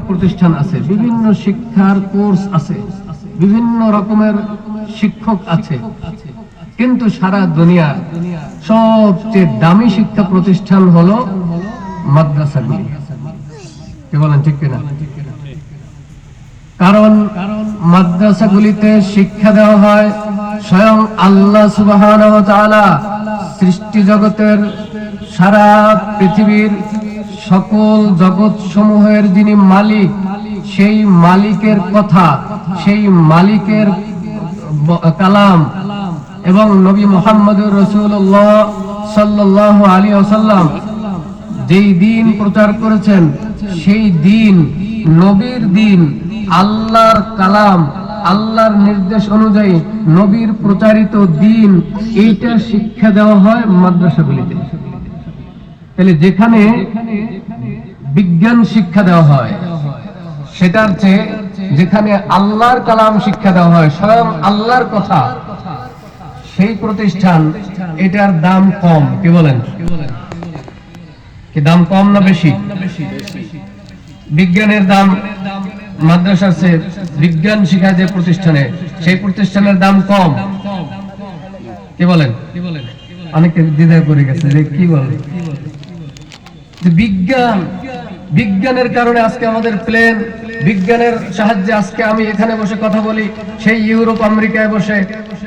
প্রতিষ্ঠান আছে, বিভিন্ন শিক্ষার কোর্স আছে, বিভিন্ন রকমের শিক্ষক আছে, কিন্তু সারা দুনিয়ার সবচেয়ে দামি শিক্ষা প্রতিষ্ঠান হলো মাদ্রাসাগুলি। কি বলেন, ঠিক কিনা? কারণ মাদ্রাসাগুলিতে শিক্ষা দেওয়া হয় স্বয়ং আল্লাহ সুবহানাহু ওয়া তাআলা সৃষ্টি জগতের, সারা পৃথিবীর সকল জগৎ সমূহের যিনি মালিক, সেই মালিকের কথা, সেই মালিকের কালাম এবং নবী মুহাম্মদুর রাসূলুল্লাহ সাল্লাল্লাহু আলাইহি ওয়াসাল্লাম যেই দ্বীন প্রচার করেছেন, সেই দ্বীন, নবীর দ্বীন, আল্লাহর কালাম, আল্লাহর নির্দেশ অনুযায়ী নবীর প্রচারিত দ্বীন, এইটা শিক্ষা দেওয়া হয় মাদ্রাসাগুলিতে। তাহলে যেখানে বিজ্ঞান শিক্ষা দেওয়া হয়, সেটার চেয়ে যেখানে আল্লাহর কালাম শিক্ষা দেওয়া হয়, স্বয়ং আল্লাহর কথা, সেই প্রতিষ্ঠান, এটার দাম কম। কি বলেন, কি দাম কম না বেশি? বিজ্ঞানের দাম মাদ্রাসার চেয়ে, বিজ্ঞান শিখায় যে প্রতিষ্ঠানে, সেই প্রতিষ্ঠানের দাম কম। কি বলেন? অনেকে দ্বিধায় পড়ে গেছে যে কি বলে বিজ্ঞান, বিজ্ঞানের কারণে আজকে আমাদের প্লেন, বিজ্ঞানের সাহায্যে আজকে আমি এখানে বসে কথা বলি, সেই ইউরোপ আমেরিকায় বসে,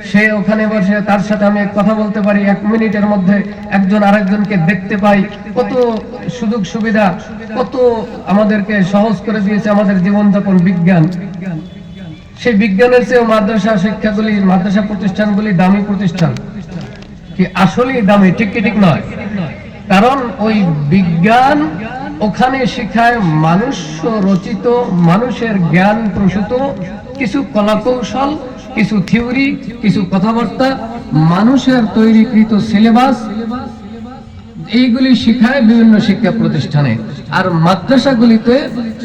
সে ওখানে বসে, তার সাথে আমি কথা বলতে পারি, 1 মিনিটের মধ্যে একজন আরেকজনকে দেখতে পাই। কত সুযোগ সুবিধা, কত আমাদেরকে সহজ করে দিয়েছে আমাদের জীবনযাপন বিজ্ঞান। সেই বিজ্ঞানের চেয়েও মাদ্রাসা শিক্ষাগুলি, মাদ্রাসা প্রতিষ্ঠানগুলি দামি প্রতিষ্ঠান। কি আসলেই দামি? ঠিক কি ঠিক নয়? কারণ ওই বিজ্ঞান ওখানে শিখায় মানুষ রচিত, মানুষের জ্ঞান প্রসূত কিছু কলাকৌশল, কিছু থিওরি, কিছু কথাবার্তা, মানুষের তৈরিকৃত সিলেবাস, এইগুলি শিখায় বিভিন্ন শিক্ষা প্রতিষ্ঠানে। আর মাদ্রাসাগুলিতে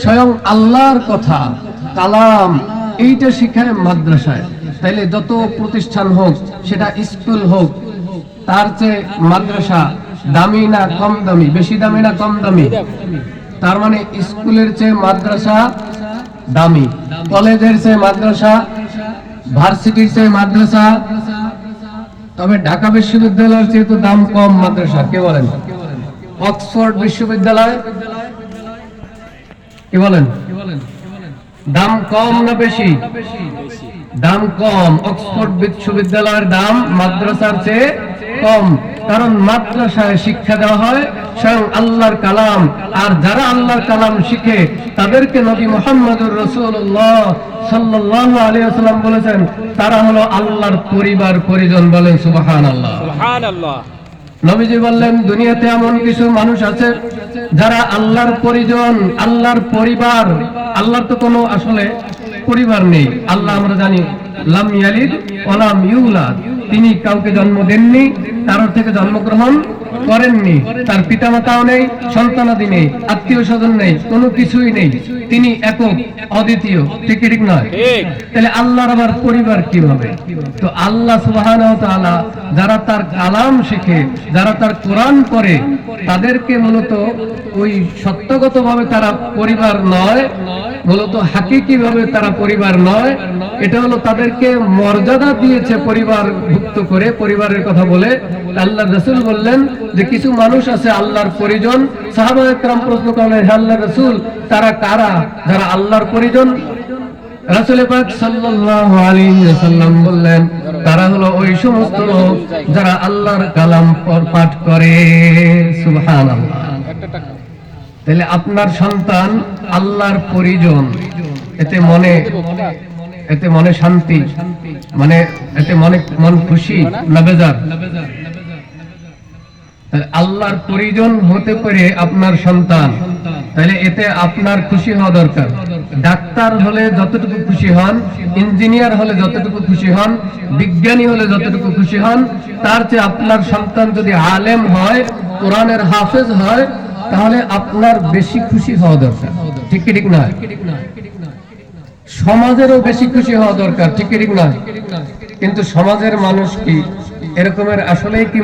স্বয়ং আল্লাহর কথা, কালাম, এইটা শিখায় মাদ্রাসায়। তাইলে যত প্রতিষ্ঠান হোক, সেটা স্কুল হোক, তার চেয়ে মাদ্রাসা দামি না কম দামি? বেশি দামি না কম দামি? তার মানে স্কুলের চেয়ে মাদ্রাসা দামি, কলেজের চেয়ে মাদ্রাসা, ভার্সিটির চেয়ে মাদ্রাসা। তবে ঢাকা বিশ্ববিদ্যালয়ের চেয়ে তো দাম কম মাদ্রাসা। কে বলেন? অক্সফোর্ড বিশ্ববিদ্যালয়, কি বলেন, দাম কম না বেশি? দাম কম। অক্সফোর্ড বিশ্ববিদ্যালয়ের দাম মাদ্রাসার চেয়ে কম, কারণ মাদ্রাসায় শিক্ষা দেওয়া হয় স্বয়ং আল্লাহর কালাম। আর যারা আল্লাহর কালাম শিখে, তাদেরকে নবী মুহাম্মদুর রাসূলুল্লাহ সাল্লাল্লাহু আলাইহি ওয়াসাল্লাম বলেছেন, তারা হলো আল্লাহর পরিবার পরিজন। বলেন সুবহানাল্লাহ, সুবহানাল্লাহ। নবীজি বললেন, দুনিয়াতে এমন কিছু মানুষ আছে যারা আল্লাহর পরিজন, আল্লাহর পরিবার। আল্লাহর তো কোনো আসলে পরিবার নেই। আল্লাহ আমরা জানি লাম ইয়ালিদ ওয়া লাম ইউলাদ, তিনি কাউকে জন্ম দেননি, কারোর থেকে জন্মগ্রহণ করেননি, তার পিতামাতাও নেই, সন্তানাদি নেই, আত্মীয় স্বজন নেই, কোনো কিছুই নেই, তিনি একক, অদ্বিতীয়। ঠিক ঠিক নয়? তাহলে আল্লাহর আবার পরিবার কিভাবে? তো আল্লাহ সুবহানাহু ওয়া তাআলা যারা তার কালাম শিখে, যারা তার কোরআন পড়ে, তাদেরকে মূলত ওই সত্যগতভাবে তারা পরিবার নয়, মূলত হাকিকি ভাবে তারা পরিবার নয়। এটা হলো তাদেরকে মর্যাদা দিয়েছে পরিবার ভুক্ত করে, পরিবারের কথা বলে। আল্লাহর রাসূল বললেন যে কিছু মানুষ আছে আল্লাহর পরিজন। সাহাবায়ে কেরাম প্রশ্ন করলেন, হে আল্লাহর রাসূল, তারা কারা যারা আল্লাহর পরিজন? রাসূল পাক সাল্লাল্লাহু আলাইহি ওয়াসাল্লাম বললেন, তারা হলো ওই সমস্ত লোক যারা আল্লাহর কালাম পাঠ করে। সুবহানাল্লাহ। তাহলে আপনার সন্তান আল্লাহর পরিজন, এতে মনে শান্তি, মানে এতে মন খুশি না বেজার? আল্লাহর পরিজন হতে পারে আপনার সন্তান, তাহলে এতে আপনার খুশি হওয়া দরকার। ডাক্তার হলে যতটুকু খুশি হন, ইঞ্জিনিয়ার হলে যতটুকু খুশি হন, বিজ্ঞানী হলে যতটুকু খুশি হন, তার চেয়ে আপনার সন্তান যদি আলেম হয়, কোরআনের হাফেজ হয়, তাহলে আপনার বেশি খুশি হওয়া দরকার। ঠিক কি ঠিক নয়? সমাজেরও বেশি খুশি হওয়া দরকার। ঠিক কি ঠিক নয়? কিন্তু সমাজের মানুষ কি এরকমের আসলেই কি